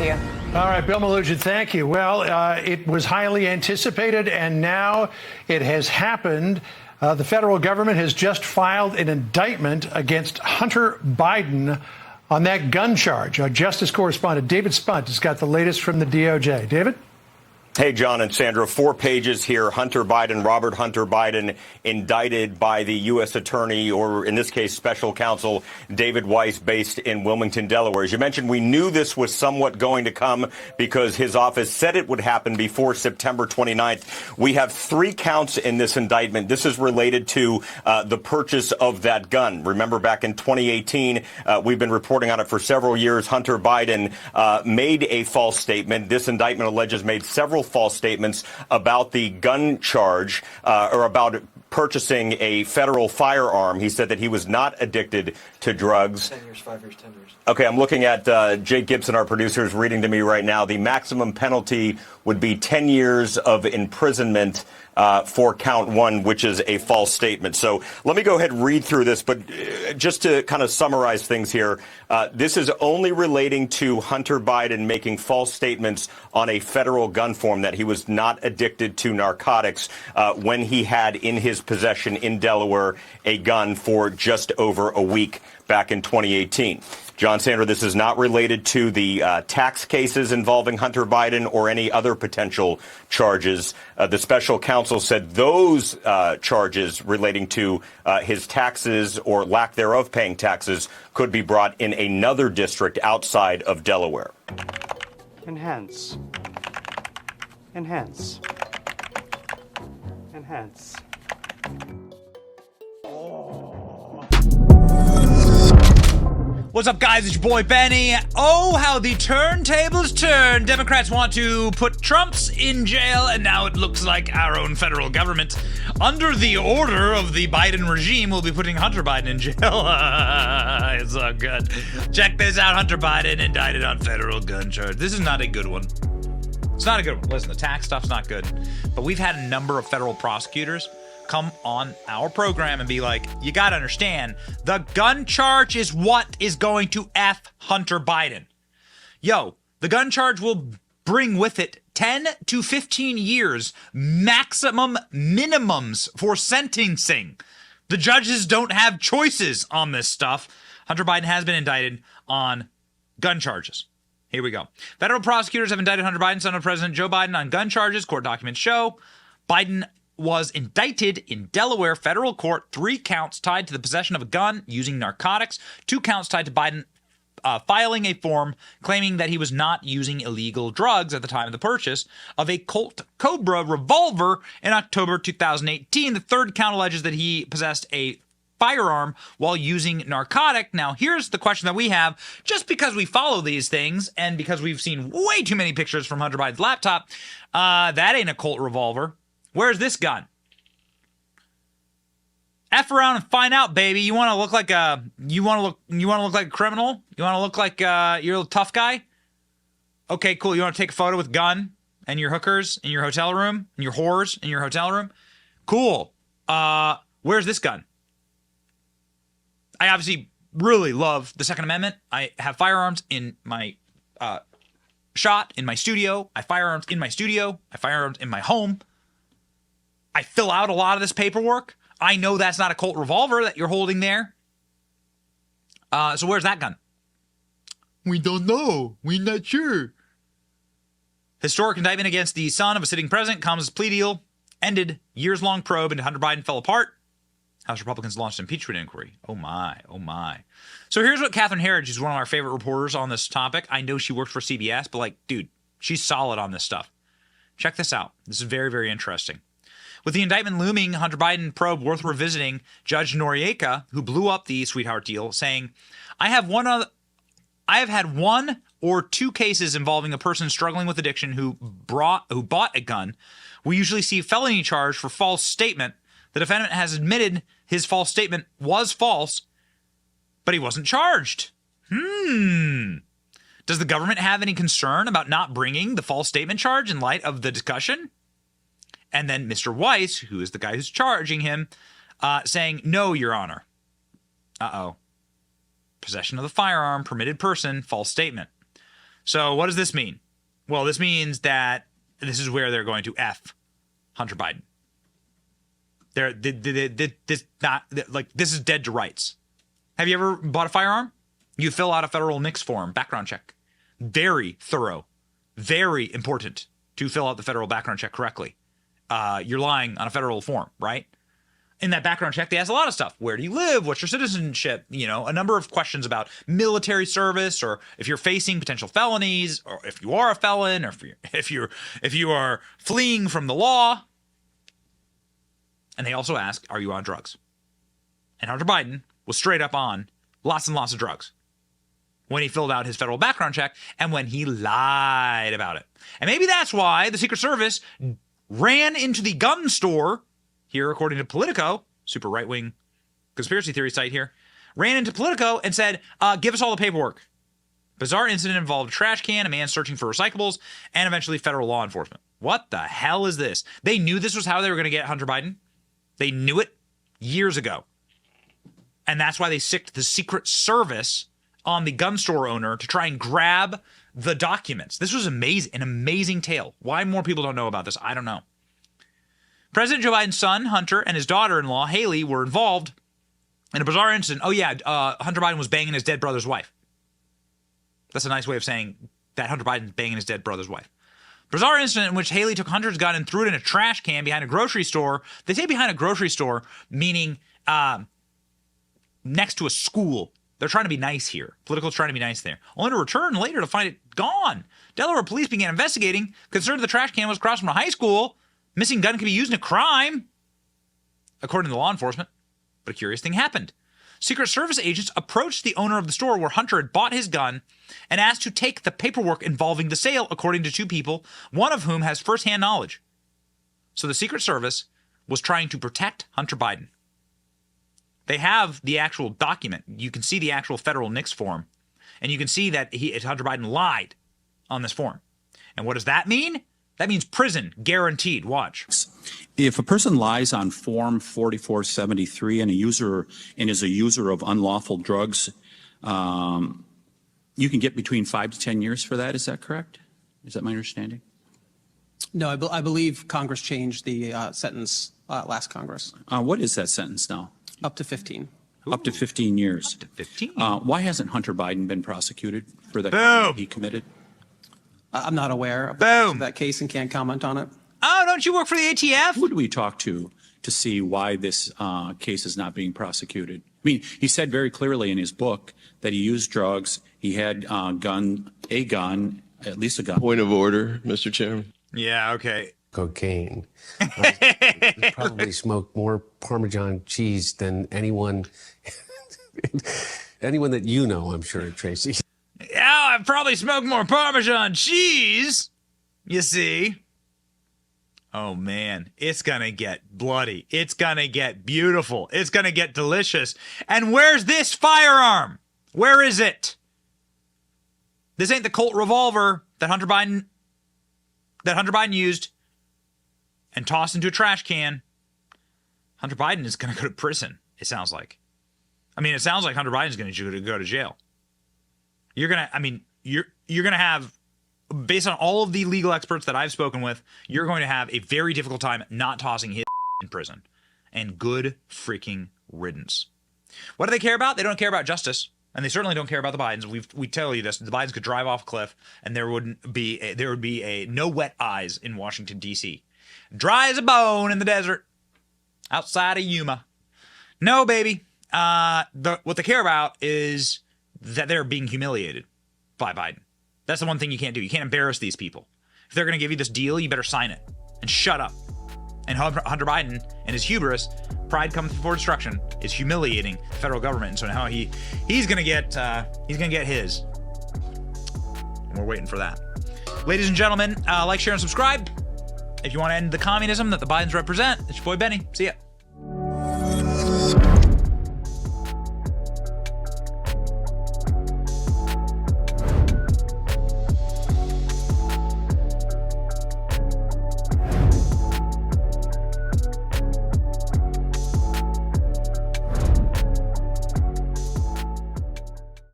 to you. All right, Bill Malugin, thank you. Well, it was highly anticipated, and now it has happened. The federal government has just filed an indictment against Hunter Biden on that gun charge. Our Justice correspondent David Spunt has got the latest from the DOJ. David? Hey, John and Sandra, 4 pages here. Hunter Biden, Robert Hunter Biden, indicted by the U.S. attorney, or in this case, special counsel David Weiss, based in Wilmington, Delaware. As you mentioned, we knew this was somewhat going to come because his office said it would happen before September 29th. We have 3 counts in this indictment. This is related to the purchase of that gun. Remember, back in 2018, we've been reporting on it for several years. Hunter Biden made a false statement. This indictment alleges made several false statements about the gun charge or about purchasing a federal firearm. He said that he was not addicted to drugs. 10 years, 5 years, 10 years. Okay, I'm looking at Jake Gibson, our producer, is reading to me right now. The maximum penalty would be 10 years of imprisonment for count 1, which is a false statement. So let me go ahead and read through this. But just to kind of summarize things here, this is only relating to Hunter Biden making false statements on a federal gun form that he was not addicted to narcotics when he had in his possession in Delaware a gun for just over a week back in 2018. John Sanders, this is not related to the tax cases involving Hunter Biden or any other potential charges. The special counsel said those charges relating to his taxes or lack thereof paying taxes could be brought in another district outside of Delaware. Enhance. Enhance. Enhance. What's up, guys? It's your boy Benny. Oh, how the turntables turn. Democrats want to put Trumps in jail, and now it looks like our own federal government, under the order of the Biden regime, will be putting Hunter Biden in jail. It's so good. Check this out. Hunter Biden indicted on federal gun charge. This is not a good one. It's not a good one. Listen, the tax stuff's not good. But we've had a number of federal prosecutors come on our program and be like, you got to understand, the gun charge is what is going to F Hunter Biden. Yo, the gun charge will bring with it 10 to 15 years maximum minimums for sentencing. The judges don't have choices on this stuff. Hunter Biden has been indicted on gun charges. Here we go. Federal prosecutors have indicted Hunter Biden, son of President Joe Biden, on gun charges. Court documents show Biden was indicted in Delaware federal court, 3 counts tied to the possession of a gun using narcotics, 2 counts tied to Biden filing a form claiming that he was not using illegal drugs at the time of the purchase of a Colt Cobra revolver in October 2018. The 3rd count alleges that he possessed a firearm while using narcotic. Now, here's the question that we have. Just because we follow these things and because we've seen way too many pictures from Hunter Biden's laptop, that ain't a Colt revolver. Where's this gun? F around and find out, baby. You want to look like a like a criminal? You want to look like you're a tough guy? Okay, cool. You want to take a photo with gun and your hookers in your hotel room and your whores in your hotel room? Cool. Where's this gun? I obviously really love the Second Amendment. I have firearms in my shot in my studio. I have firearms in my studio. I have firearms in my home. I fill out a lot of this paperwork. I know that's not a Colt revolver that you're holding there. So where's that gun? We don't know. We're not sure. Historic indictment against the son of a sitting president comes as plea deal. Ended years-long probe into Hunter Biden fell apart. House Republicans launched impeachment inquiry. Oh my, oh my. So here's what Catherine Herridge, who's one of our favorite reporters on this topic. I know she works for CBS, but dude, she's solid on this stuff. Check this out. This is very, very interesting. With the indictment looming, Hunter Biden probe worth revisiting, Judge Noriega, who blew up the sweetheart deal, saying, I have had 1 or 2 cases involving a person struggling with addiction who bought a gun. We usually see a felony charge for false statement. The defendant has admitted his false statement was false, but he wasn't charged. Does the government have any concern about not bringing the false statement charge in light of the discussion? And then Mr. Weiss, who is the guy who's charging him, saying, no, Your Honor. Uh-oh. Possession of the firearm, permitted person, false statement. So what does this mean? Well, this means that this is where they're going to F Hunter Biden. This is dead to rights. Have you ever bought a firearm? You fill out a federal NICS form, background check. Very thorough, very important to fill out the federal background check correctly. You're lying on a federal form, right? In that background check, they ask a lot of stuff. Where do you live? What's your citizenship? You know, a number of questions about military service, or if you're facing potential felonies, or if you are a felon, or if you are fleeing from the law. And they also ask, are you on drugs? And Hunter Biden was straight up on lots and lots of drugs when he filled out his federal background check and when he lied about it. And maybe that's why the Secret Service ran into the gun store here, according to Politico, super right-wing conspiracy theory site here, ran into Politico and said, give us all the paperwork. Bizarre incident involved a trash can, a man searching for recyclables, and eventually federal law enforcement. What the hell is this? They knew this was how they were going to get Hunter Biden. They knew it years ago. And that's why they sicked the Secret Service on the gun store owner to try and grab the documents. This was amazing, an amazing tale. Why more people don't know about this, I don't know. President Joe Biden's son, Hunter, and his daughter-in-law, Haley, were involved in a bizarre incident. Oh, yeah, Hunter Biden was banging his dead brother's wife. That's a nice way of saying that Hunter Biden's banging his dead brother's wife. Bizarre incident in which Haley took Hunter's gun and threw it in a trash can behind a grocery store. They say behind a grocery store, meaning next to a school. They're trying to be nice here. Politico's trying to be nice there. Only to return later to find it gone. Delaware police began investigating, concerned the trash can was across from a high school. Missing gun could be used in a crime, according to law enforcement. But a curious thing happened. Secret Service agents approached the owner of the store where Hunter had bought his gun and asked to take the paperwork involving the sale, according to two people, one of whom has firsthand knowledge. So the Secret Service was trying to protect Hunter Biden. They have the actual document. You can see the actual federal NICS form, and you can see that Hunter Biden lied on this form. And what does that mean? That means prison, guaranteed. Watch. If a person lies on Form 4473 and is a user of unlawful drugs, you can get between 5 to 10 years for that. Is that correct? Is that my understanding? No, I believe Congress changed the sentence last Congress. What is that sentence now? Up to 15. Ooh. Up to 15 years. Up to 15? Why hasn't Hunter Biden been prosecuted for that crime that he committed? I'm not aware of that case and can't comment on it. Oh, don't you work for the ATF? Who do we talk to see why this case is not being prosecuted? I mean, he said very clearly in his book that he used drugs. He had a gun, at least a gun. Point of order, Mr. Chairman. Yeah, okay. Cocaine. Probably smoked more Parmesan cheese than anyone that you know, I'm sure, Tracy. Yeah, I've probably smoked more Parmesan cheese, you see. Oh, man, it's going to get bloody. It's going to get beautiful. It's going to get delicious. And where's this firearm? Where is it? This ain't the Colt revolver that Hunter Biden used and tossed into a trash can. Hunter Biden is going to go to prison, it sounds like. I mean, it sounds like Hunter Biden's going to go to jail. You're going to have, based on all of the legal experts that I've spoken with, you're going to have a very difficult time not tossing his in prison. And good freaking riddance. What do they care about? They don't care about justice. And they certainly don't care about the Bidens. We tell you this: the Bidens could drive off a cliff, and there would be no wet eyes in Washington D.C. Dry as a bone in the desert, outside of Yuma. No, baby. What they care about is that they're being humiliated by Biden. That's the one thing you can't do. You can't embarrass these people. If they're going to give you this deal, you better sign it and shut up. And Hunter Biden and his hubris, pride comes before destruction, is humiliating the federal government. And so now he's gonna get his. And we're waiting for that. Ladies and gentlemen, like, share, and subscribe. If you want to end the communism that the Bidens represent, it's your boy Benny. See ya.